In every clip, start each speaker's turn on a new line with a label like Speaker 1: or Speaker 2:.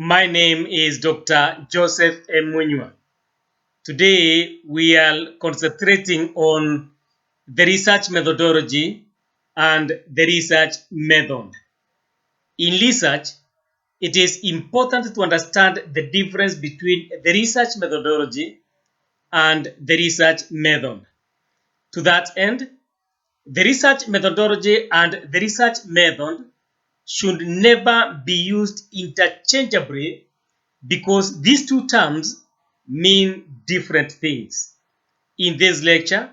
Speaker 1: My name is Dr. Joseph Munyua. Today we are concentrating on the research methodology and the research method. In research, it is important to understand the difference between the research methodology and the research method. To that end, the research methodology and the research method should never be used interchangeably because these two terms mean different things. In this lecture,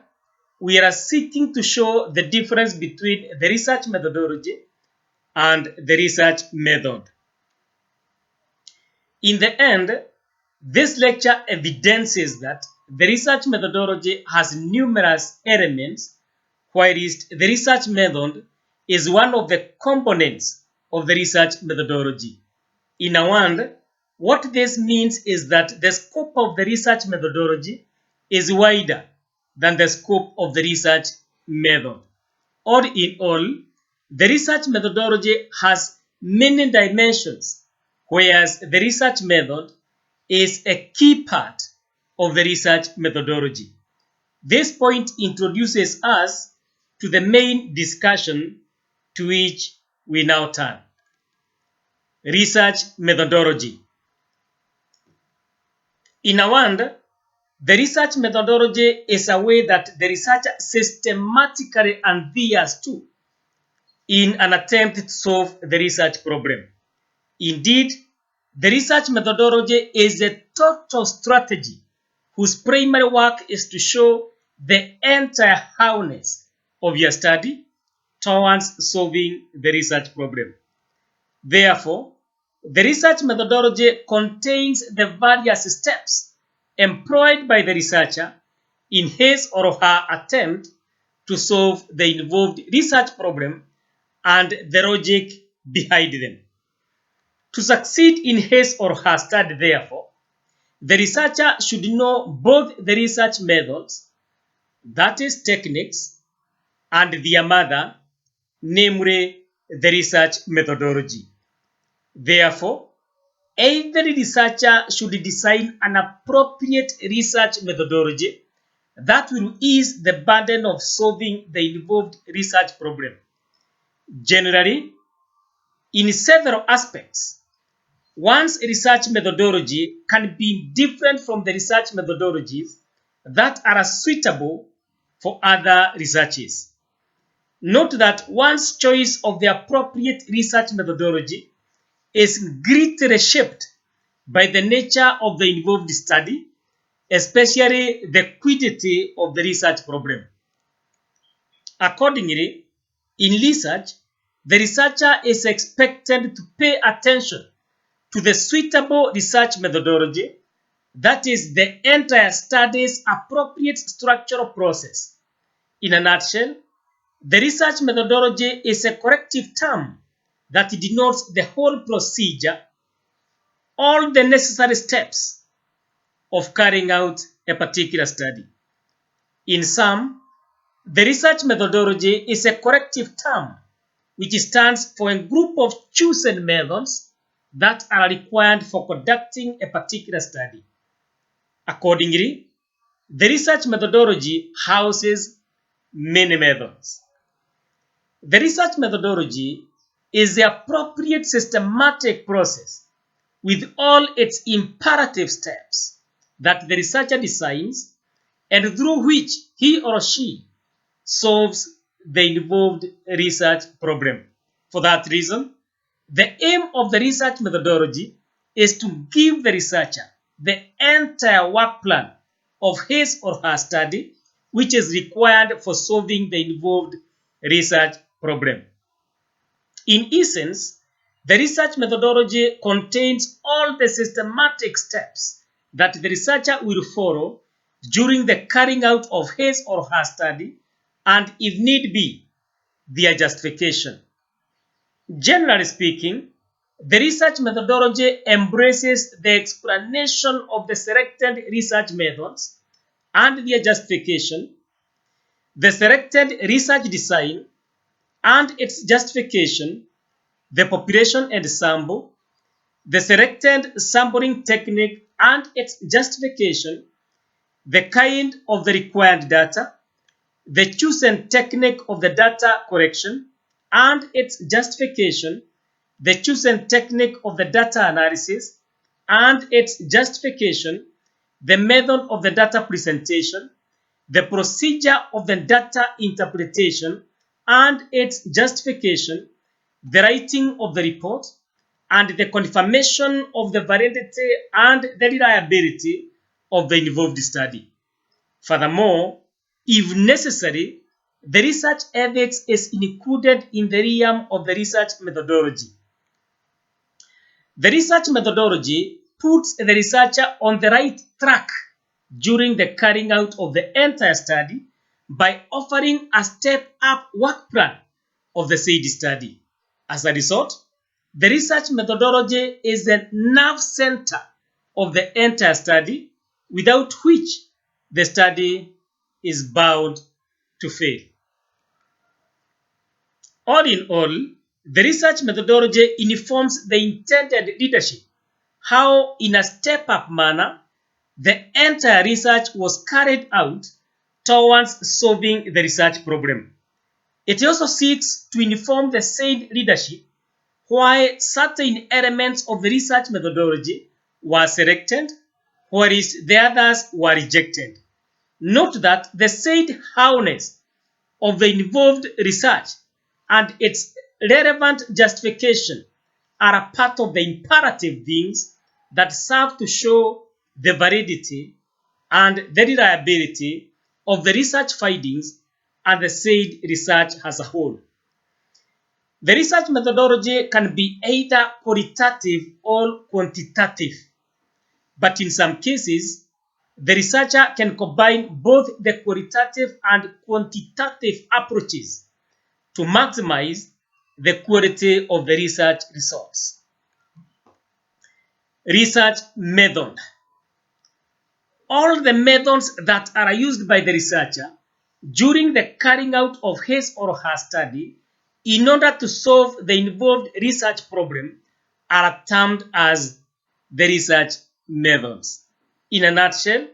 Speaker 1: we are seeking to show the difference between the research methodology and the research method. In the end, this lecture evidences that the research methodology has numerous elements, whereas the research method is one of the components of the research methodology. In a word, what this means is that the scope of the research methodology is wider than the scope of the research method. All in all, the research methodology has many dimensions, whereas the research method is a key part of the research methodology. This point introduces us to the main discussion to which we now turn. Research methodology. In a word, the research methodology is a way that the researcher systematically adheres to in an attempt to solve the research problem. Indeed, the research methodology is a total strategy whose primary work is to show the entire wholeness of your study towards solving the research problem. Therefore, the research methodology contains the various steps employed by the researcher in his or her attempt to solve the involved research problem and the logic behind them. To succeed in his or her study, therefore, the researcher should know both the research methods, that is, techniques, and their mother, namely the research methodology. Therefore, every researcher should design an appropriate research methodology that will ease the burden of solving the involved research problem. Generally, in several aspects, one's research methodology can be different from the research methodologies that are suitable for other researches. Note that one's choice of the appropriate research methodology is greatly shaped by the nature of the involved study, especially the quantity of the research problem. Accordingly, in research, the researcher is expected to pay attention to the suitable research methodology, that is, the entire study's appropriate structural process. In a nutshell, the research methodology is a corrective term that denotes the whole procedure, all the necessary steps of carrying out a particular study. In sum, the research methodology is a corrective term which stands for a group of chosen methods that are required for conducting a particular study. Accordingly, the research methodology houses many methods. The research methodology is the appropriate systematic process with all its imperative steps that the researcher designs and through which he or she solves the involved research problem. For that reason, the aim of the research methodology is to give the researcher the entire work plan of his or her study, which is required for solving the involved research problem. In essence, the research methodology contains all the systematic steps that the researcher will follow during the carrying out of his or her study, and if need be, their justification. Generally speaking, the research methodology embraces the explanation of the selected research methods and their justification, the selected research design and its justification, the population ensemble, the selected sampling technique and its justification, the kind of the required data, the chosen technique of the data correction and its justification, the chosen technique of the data analysis and its justification, the method of the data presentation, the procedure of the data interpretation and its justification, the writing of the report, and the confirmation of the validity and the reliability of the involved study. Furthermore, if necessary, the research ethics is included in the realm of the research methodology. The research methodology puts the researcher on the right track during the carrying out of the entire study by offering a step-up work plan of the said study. As a result, the research methodology is the nerve center of the entire study, without which the study is bound to fail. All in all, the research methodology informs the intended leadership how, in a step-up manner, the entire research was carried out towards solving the research problem. It also seeks to inform the said leadership why certain elements of the research methodology were selected, whereas the others were rejected. Note that the said howness of the involved research and its relevant justification are a part of the imperative things that serve to show the validity and the reliability of the research findings and the said research as a whole. The research methodology can be either qualitative or quantitative, but in some cases, the researcher can combine both the qualitative and quantitative approaches to maximize the quality of the research results. Research method. All the methods that are used by the researcher during the carrying out of his or her study in order to solve the involved research problem are termed as the research methods. In a nutshell,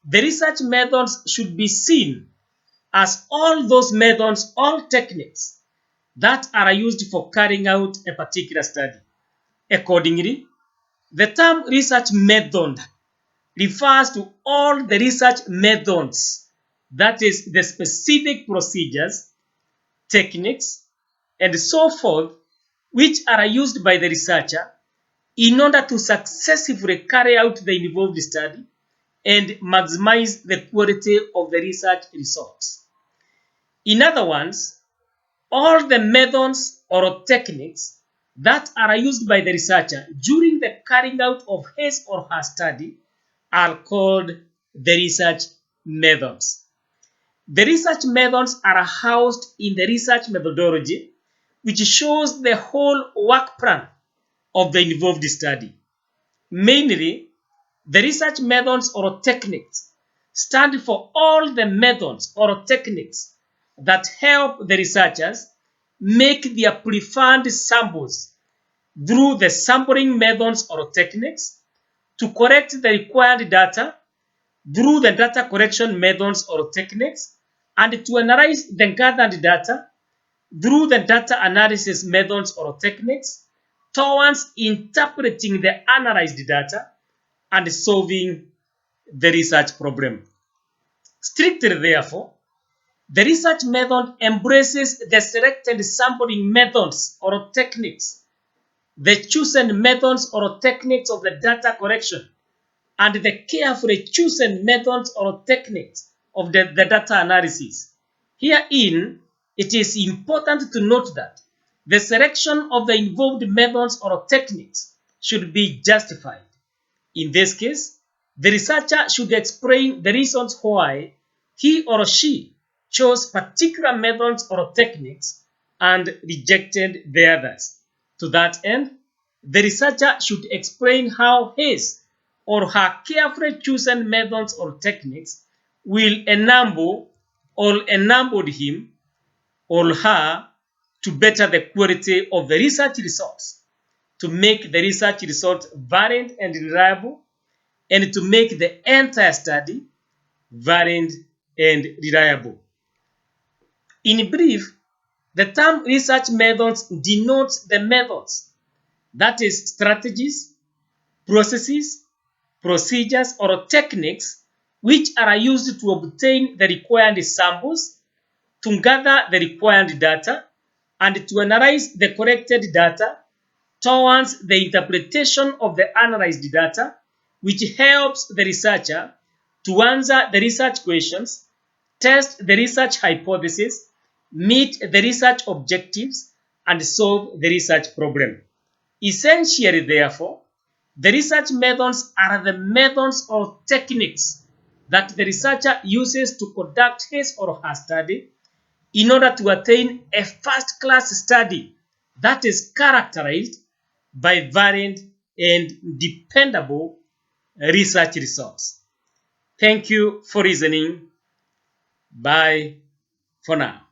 Speaker 1: the research methods should be seen as all those methods or techniques that are used for carrying out a particular study. Accordingly, the term research method refers to all the research methods, that is, the specific procedures, techniques, and so forth, which are used by the researcher in order to successfully carry out the involved study and maximize the quality of the research results. In other words, all the methods or techniques that are used by the researcher during the carrying out of his or her study are called the research methods. The research methods are housed in the research methodology, which shows the whole work plan of the involved study. Mainly, the research methods or techniques stand for all the methods or techniques that help the researchers make their preferred samples through the sampling methods or techniques, to correct the required data through the data correction methods or techniques, and to analyze the gathered data through the data analysis methods or techniques towards interpreting the analyzed data and solving the research problem. Strictly, therefore, the research method embraces the selected sampling methods or techniques, the chosen methods or techniques of the data correction, and the carefully chosen methods or techniques of the data analysis. Herein, it is important to note that the selection of the involved methods or techniques should be justified. In this case, the researcher should explain the reasons why he or she chose particular methods or techniques and rejected the others. To that end, the researcher should explain how his or her carefully chosen methods or techniques will enable or enabled him or her to better the quality of the research results to make the research result varied and reliable, and to make the entire study varied and reliable. In brief, the term research methods denotes the methods, that is, strategies, processes, procedures, or techniques which are used to obtain the required samples, to gather the required data, and to analyze the collected data towards the interpretation of the analyzed data, which helps the researcher to answer the research questions, test the research hypothesis, meet the research objectives, and solve the research problem. Essentially, therefore, the research methods are the methods or techniques that the researcher uses to conduct his or her study in order to attain a first-class study that is characterized by varied and dependable research results. Thank you for listening. Bye for now.